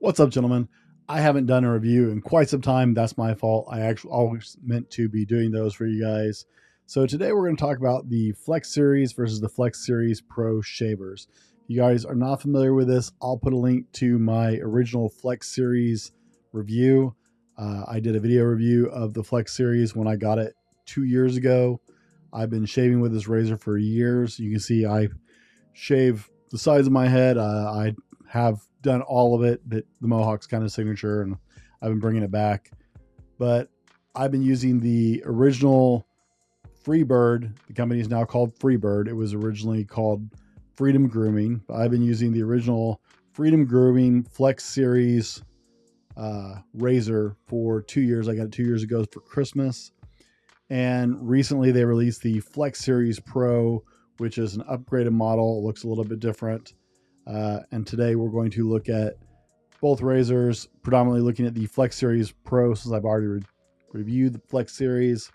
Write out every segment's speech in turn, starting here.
What's up, gentlemen? I haven't done a review in quite some time. That's my fault. I actually always meant to be doing those for you guys. So today we're going to talk about the Flex Series versus the Flex Series Pro shavers. If you guys are not familiar with this, I'll put a link to my original Flex Series review. I did a video review of the Flex Series when I got it 2 years ago. I've been shaving with this razor for years. You can see I shave the sides of my head. I have done all of it, but the Mohawk's kind of signature, and I've been bringing it back. But I've been using the original Freebird. The company is now called Freebird. It was originally called Freedom Grooming, but I've been using the original Freedom Grooming Flex Series razor for 2 years. I got it 2 years ago for Christmas. And recently they released the Flex Series Pro, which is an upgraded model. It looks a little bit different. And today we're going to look at both razors, predominantly looking at the Flex Series Pro, since I've already reviewed the Flex Series,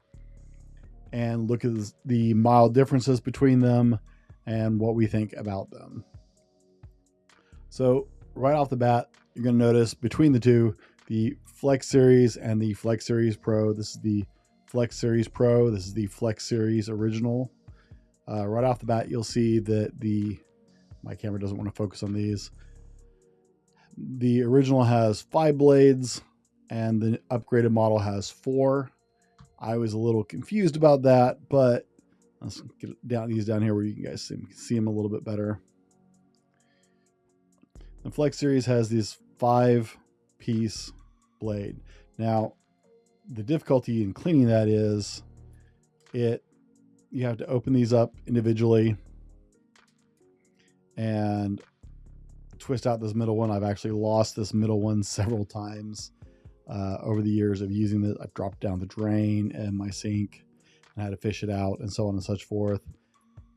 and look at the mild differences between them and what we think about them. So right off the bat, you're going to notice between the two, the Flex Series and the Flex Series Pro. This is the Flex Series Pro. This is the Flex Series Original. Right off the bat, you'll see that my camera doesn't want to focus on these. The original has 5 blades and the upgraded model has 4. I was a little confused about that, but let's get these down here where you guys see them a little bit better. The Flex Series has this 5-piece blade. Now, the difficulty in cleaning that is you have to open these up individually and twist out this middle one. I've actually lost this middle one several times over the years of using this. I've dropped down the drain and my sink and had to fish it out and so on and such forth.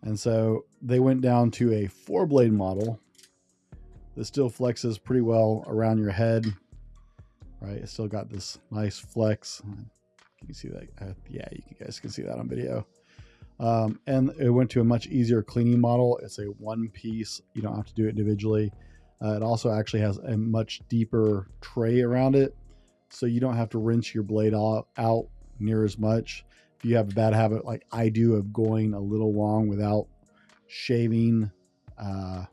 And so they went down to a 4-blade model that still flexes pretty well around your head, right? It's still got this nice flex. Can you see that? Yeah, you guys can see that on video. And it went to a much easier cleaning model. It's a 1-piece. You don't have to do it individually. It also actually has a much deeper tray around it, so you don't have to rinse your blade out near as much. If you have a bad habit like I do of going a little long without shaving, and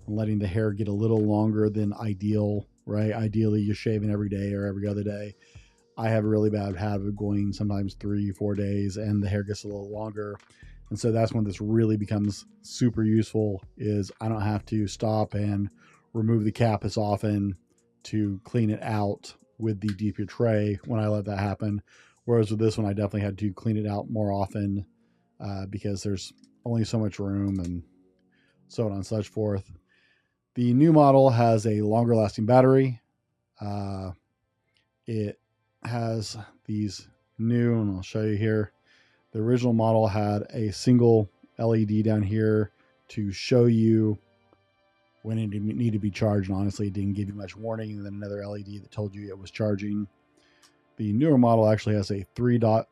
letting the hair get a little longer than ideal, right? Ideally, you're shaving every day or every other day. I have a really bad habit of going sometimes 3-4 days and the hair gets a little longer. And so that's when this really becomes super useful, is I don't have to stop and remove the cap as often to clean it out with the deeper tray when I let that happen. Whereas with this one, I definitely had to clean it out more often because there's only so much room and so on and such forth. The new model has a longer lasting battery. It has these new, and I'll show you here. The original model had a single LED down here to show you when it needed to be charged, and honestly it didn't give you much warning, and then another LED that told you it was charging. The newer model actually has a 3-dot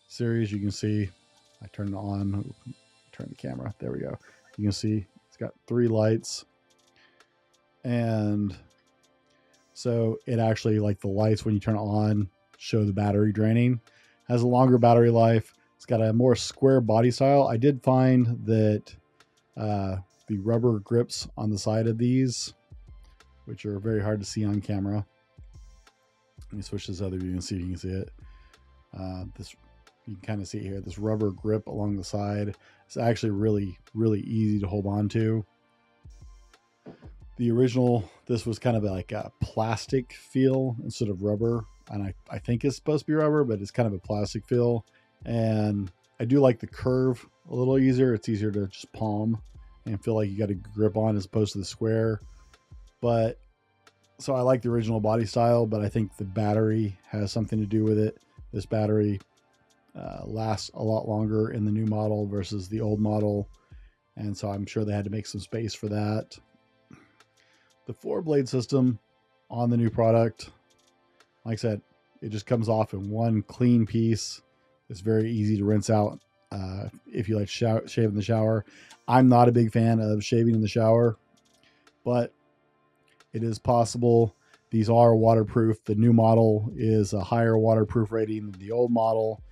series. You can see, I turn it on, turn the camera, there we go. You can see it's got 3 lights, and so it actually, like the lights when you turn it on, show the battery draining. Has a longer battery life. It's got a more square body style. I did find that the rubber grips on the side of these, which are very hard to see on camera. Let me switch this other view and see if you can see it. This, you can kind of see it here. This rubber grip along the side. It's actually really, really easy to hold on to. The original, this was kind of like a plastic feel instead of rubber. And I think it's supposed to be rubber, but it's kind of a plastic feel. And I do like the curve a little easier. It's easier to just palm and feel like you got a grip on as opposed to the square. But so I like the original body style, but I think the battery has something to do with it. This battery lasts a lot longer in the new model versus the old model. And so I'm sure they had to make some space for that. The 4-blade system on the new product, like I said, it just comes off in one clean piece. It's very easy to rinse out if you like shave in the shower. I'm not a big fan of shaving in the shower, but it is possible. These are waterproof. The new model is a higher waterproof rating than the old model.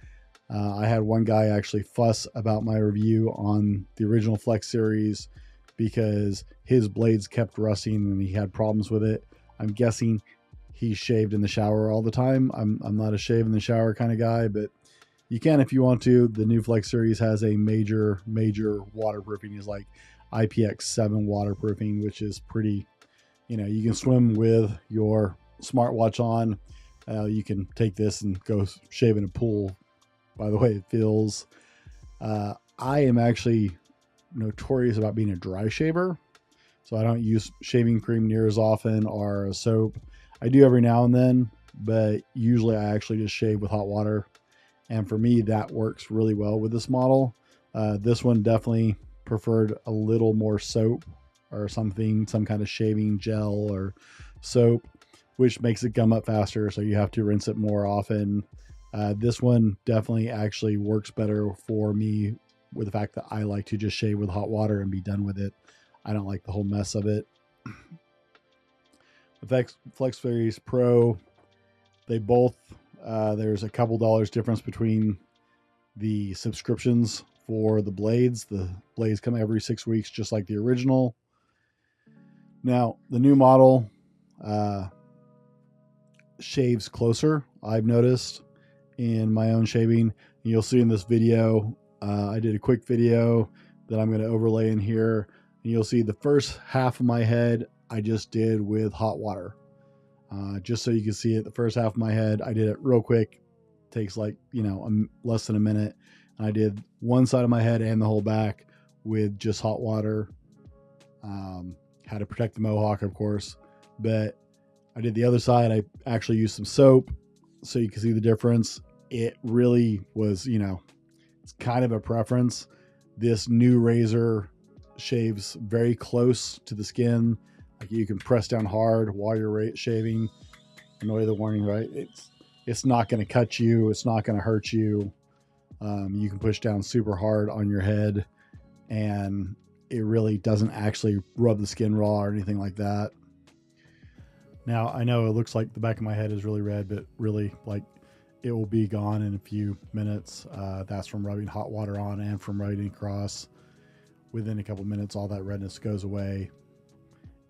I had one guy actually fuss about my review on the original Flex Series because his blades kept rusting and he had problems with it. I'm guessing he shaved in the shower all the time. I'm not a shave in the shower kind of guy, but you can if you want to. The new Flex Series has a major waterproofing. Is like IPX7 waterproofing, which is pretty, you can swim with your smartwatch on. You can take this and go shave in a pool. By the way, it feels. I am actually notorious about being a dry shaver, so I don't use shaving cream near as often or a soap. I do every now and then, but usually I actually just shave with hot water. And for me, that works really well with this model. This one definitely preferred a little more soap or something, some kind of shaving gel or soap, which makes it gum up faster. So you have to rinse it more often. This one definitely actually works better for me with the fact that I like to just shave with hot water and be done with it. I don't like the whole mess of it. The Flex Series Pro, they both, there's a couple dollars difference between the subscriptions for the blades. The blades come every 6 weeks, just like the original. Now, the new model shaves closer, I've noticed in my own shaving. You'll see in this video, I did a quick video that I'm going to overlay in here, and you'll see the first half of my head I just did with hot water. Just so you can see it, the first half of my head, I did it real quick. Takes like, less than a minute. And I did one side of my head and the whole back with just hot water. Had to protect the mohawk, of course, but I did the other side. I actually used some soap so you can see the difference. It really was, it's kind of a preference. This new razor shaves very close to the skin. Like you can press down hard while you're shaving. Annoy the warning, right? It's not going to cut you. It's not going to hurt you. You can push down super hard on your head, and it really doesn't actually rub the skin raw or anything like that. Now, I know it looks like the back of my head is really red, but really, it will be gone in a few minutes. That's from rubbing hot water on and from rubbing across. Within a couple minutes, all that redness goes away.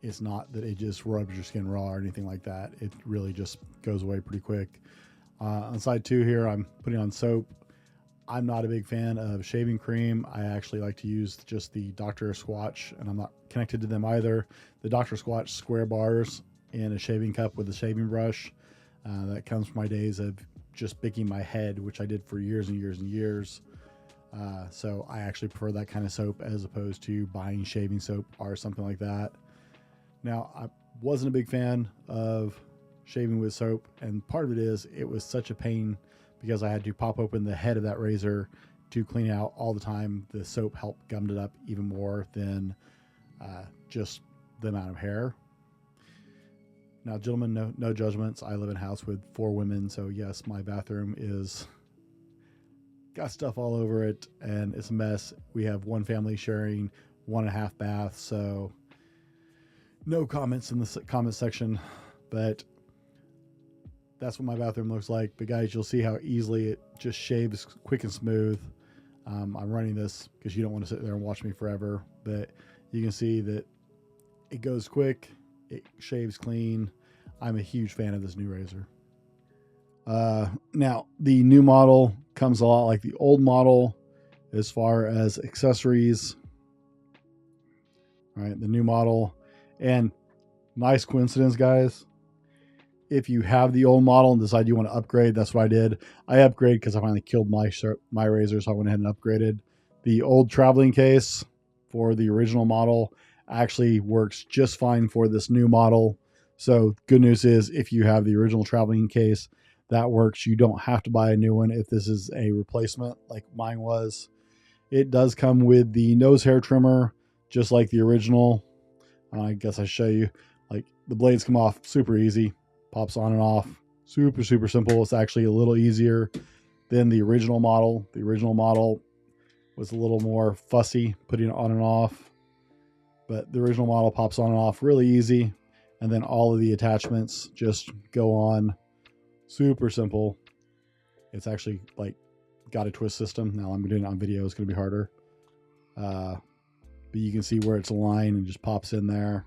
It's not that it just rubs your skin raw or anything like that. It really just goes away pretty quick. On side 2 here, I'm putting on soap. I'm not a big fan of shaving cream. I actually like to use just the Dr. Squatch, and I'm not connected to them either. The Dr. Squatch square bars in a shaving cup with a shaving brush. That comes from my days of just picking my head, which I did for years and years and years. So I actually prefer that kind of soap as opposed to buying shaving soap or something like that. Now, I wasn't a big fan of shaving with soap, and part of it is it was such a pain because I had to pop open the head of that razor to clean it out all the time. The soap helped gummed it up even more than just the amount of hair. Now, gentlemen, no judgments. I live in a house with 4 women, so yes, my bathroom is got stuff all over it, and it's a mess. We have one family sharing 1.5 baths, so no comments in the comment section, but that's what my bathroom looks like. But guys, you'll see how easily it just shaves quick and smooth. I'm running this because you don't want to sit there and watch me forever, but you can see that it goes quick, it shaves clean. I'm a huge fan of this new razor. Now, the new model comes a lot like the old model as far as accessories. All right, the new model. And nice coincidence, guys. If you have the old model and decide you want to upgrade, that's what I did. I upgraded because I finally killed my razor, so I went ahead and upgraded. The old traveling case for the original model actually works just fine for this new model. So good news is if you have the original traveling case, that works. You don't have to buy a new one if this is a replacement like mine was. It does come with the nose hair trimmer, just like the original. I guess I show you, like the blades come off super easy, pops on and off, super simple. It's actually a little easier than the original model. The original model was a little more fussy putting it on and off, but the original model pops on and off really easy. And then all of the attachments just go on. Super simple. It's actually like got a twist system. Now I'm doing it on video. It's going to be harder. But you can see where it's aligned and just pops in there.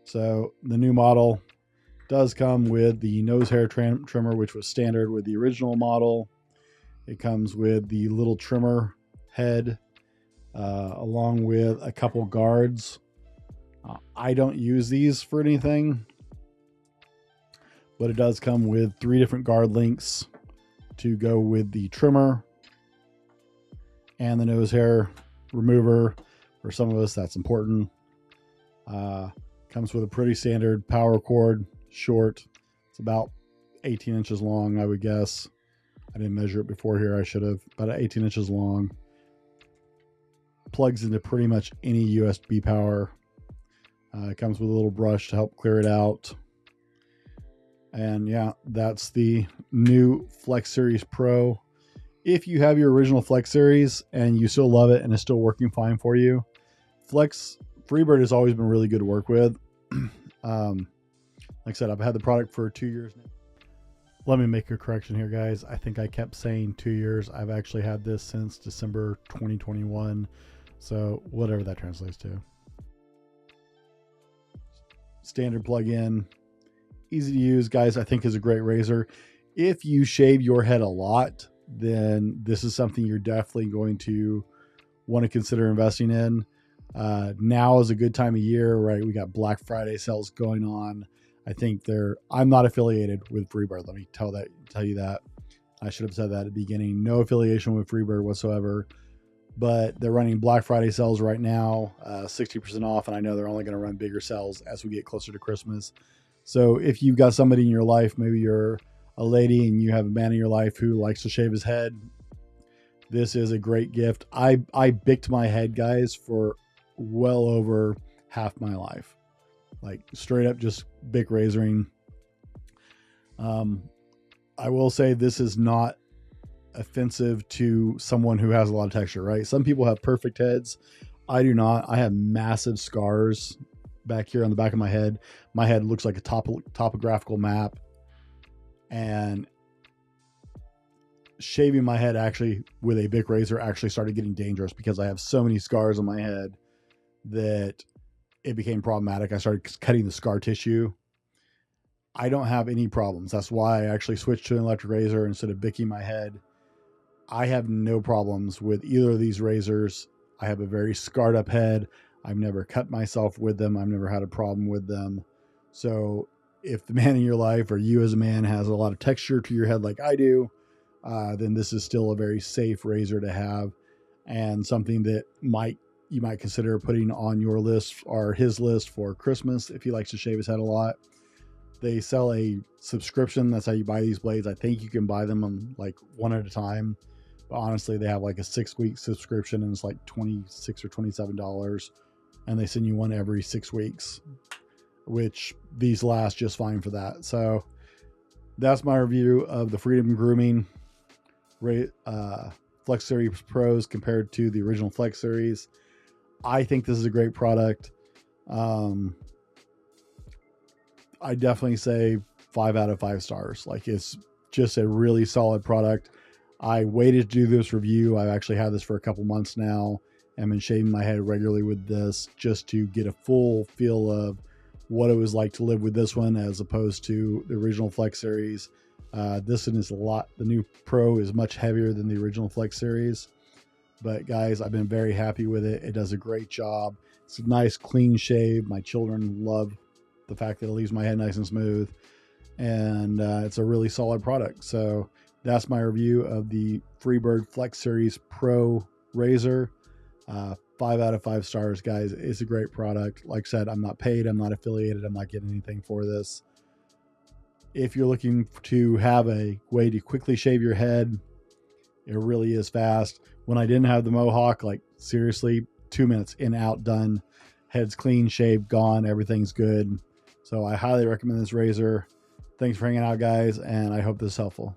So the new model does come with the nose hair trimmer, which was standard with the original model. It comes with the little trimmer head, along with a couple guards. I don't use these for anything, but it does come with 3 different guard links to go with the trimmer and the nose hair remover. For some of us, that's important. Comes with a pretty standard power cord, short. It's about 18 inches long, I would guess. I didn't measure it before here. I should have. About 18 inches long. Plugs into pretty much any USB power. It comes with a little brush to help clear it out. And yeah, that's the new Flex Series Pro. If you have your original Flex Series and you still love it and it's still working fine for you, Freebird has always been really good to work with. Like I said, I've had the product for 2 years now. Let me make a correction here, guys. I think I kept saying 2 years. I've actually had this since December 2021. So whatever that translates to. Standard plug-in, easy to use, guys. I think is a great razor. If you shave your head a lot, then this is something you're definitely going to want to consider investing in. Now is a good time of year, right? We got Black Friday sales going on. I think I'm not affiliated with Freebird. Let me tell you that. I should have said that at the beginning. No affiliation with Freebird whatsoever. But they're running Black Friday sales right now, 60% off. And I know they're only going to run bigger sales as we get closer to Christmas. So if you've got somebody in your life, maybe you're a lady and you have a man in your life who likes to shave his head, this is a great gift. I bicked my head, guys, for well over half my life. Like straight up just bick razoring. I will say this is not offensive to someone who has a lot of texture, right? Some people have perfect heads. I do not. I have massive scars back here on the back of my head. My head looks like a topographical map. And shaving my head actually with a Bic razor actually started getting dangerous because I have so many scars on my head that it became problematic. I started cutting the scar tissue. I don't have any problems. That's why I actually switched to an electric razor instead of bicking my head. I have no problems with either of these razors. I have a very scarred up head. I've never cut myself with them. I've never had a problem with them. So if the man in your life or you as a man has a lot of texture to your head like I do, then this is still a very safe razor to have and something that you might consider putting on your list or his list for Christmas if he likes to shave his head a lot. They sell a subscription. That's how you buy these blades. I think you can buy them on like one at a time. But honestly, they have like a 6-week subscription and it's like $26 or $27. And they send you one every 6 weeks, which these last just fine for that. So that's my review of the Freedom Grooming Flex Series Pros compared to the original Flex Series. I think this is a great product. I definitely say 5 out of 5 stars. Like it's just a really solid product. I waited to do this review. I've actually had this for a couple months now. I've been shaving my head regularly with this just to get a full feel of what it was like to live with this one as opposed to the original Flex Series. This one is the new Pro is much heavier than the original Flex Series. But guys, I've been very happy with it. It does a great job. It's a nice clean shave. My children love the fact that it leaves my head nice and smooth. And it's a really solid product. So that's my review of the Freebird Flex Series Pro razor. 5 out of 5 stars, guys. It's a great product. Like I said, I'm not paid. I'm not affiliated. I'm not getting anything for this. If you're looking to have a way to quickly shave your head, it really is fast. When I didn't have the mohawk, like seriously, 2 minutes in, out, done. Head's clean, shaved, gone. Everything's good. So I highly recommend this razor. Thanks for hanging out, guys, and I hope this is helpful.